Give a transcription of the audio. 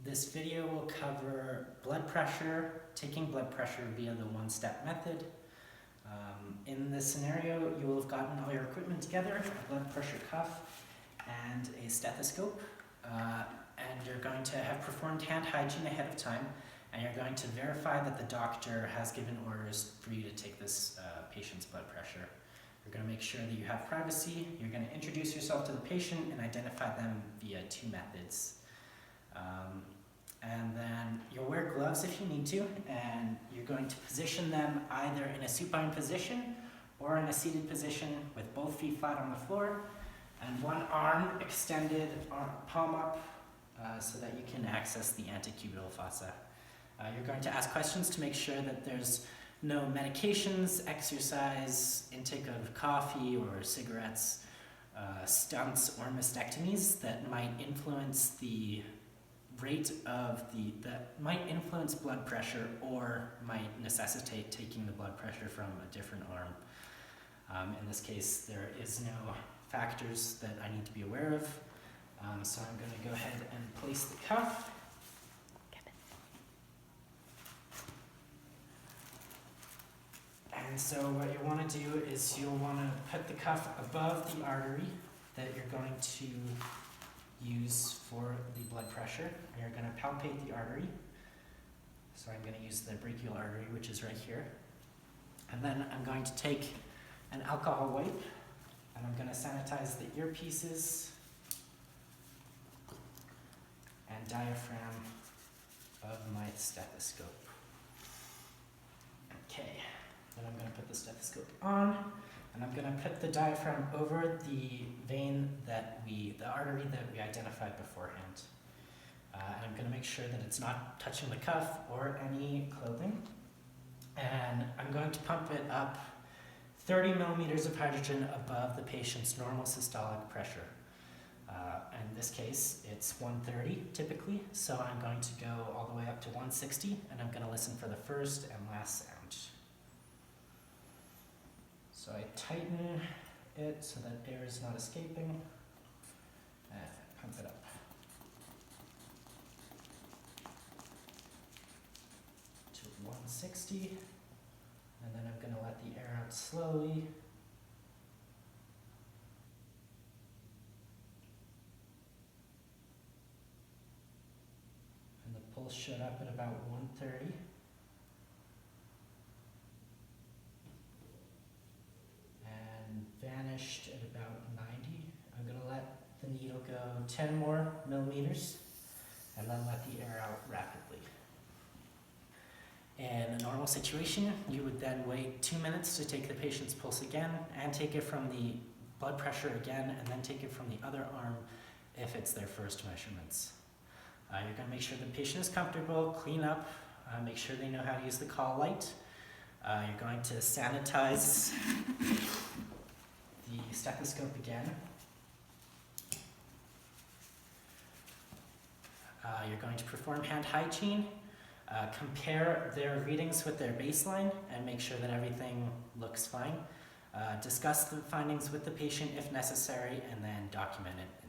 This video will cover blood pressure, taking blood pressure via the one-step method. In this scenario, you will have gotten all your equipment together, a blood pressure cuff and a stethoscope, and you're going to have performed hand hygiene ahead of time, and you're going to verify that the doctor has given orders for you to take this patient's blood pressure. You're going to make sure that you have privacy. You're going to introduce yourself to the patient and identify them via two methods. And then you'll wear gloves if you need to, and you're going to position them either in a supine position or in a seated position with both feet flat on the floor and one arm extended, palm up, so that you can access the antecubital fossa. You're going to ask questions to make sure that there's no medications, exercise, intake of coffee or cigarettes, stunts or mastectomies that might influence the rate of that might influence blood pressure or might necessitate taking the blood pressure from a different arm. In this case, there is no factors that I need to be aware of, so I'm going to go ahead and place the cuff. And so what you want to do is you'll want to put the cuff above the artery that you're going to use for the blood pressure. You're going to palpate the artery. So I'm going to use the brachial artery, which is right here. And then I'm going to take an alcohol wipe and I'm going to sanitize the earpieces and diaphragm of my stethoscope. Okay, then I'm going to put the stethoscope on. And I'm going to put the diaphragm over the vein the artery that we identified beforehand. And I'm going to make sure that it's not touching the cuff or any clothing. And I'm going to pump it up 30 millimeters of hydrogen above the patient's normal systolic pressure. In this case, it's 130 typically, so I'm going to go all the way up to 160, and I'm going to listen for the first and last sound. So I tighten it so that air is not escaping, and pump it up to 160, and then I'm going to let the air out slowly. And the pulse showed up at about 130. Vanished at about 90. I'm going to let the needle go 10 more millimeters and then let the air out rapidly. In a normal situation, you would then wait 2 minutes to take the patient's pulse again and take it from the blood pressure again and then take it from the other arm if it's their first measurements. You're going to make sure the patient is comfortable, clean up, make sure they know how to use the call light. You're going to sanitize the stethoscope again. You're going to perform hand hygiene, compare their readings with their baseline and make sure that everything looks fine. Discuss the findings with the patient if necessary and then document it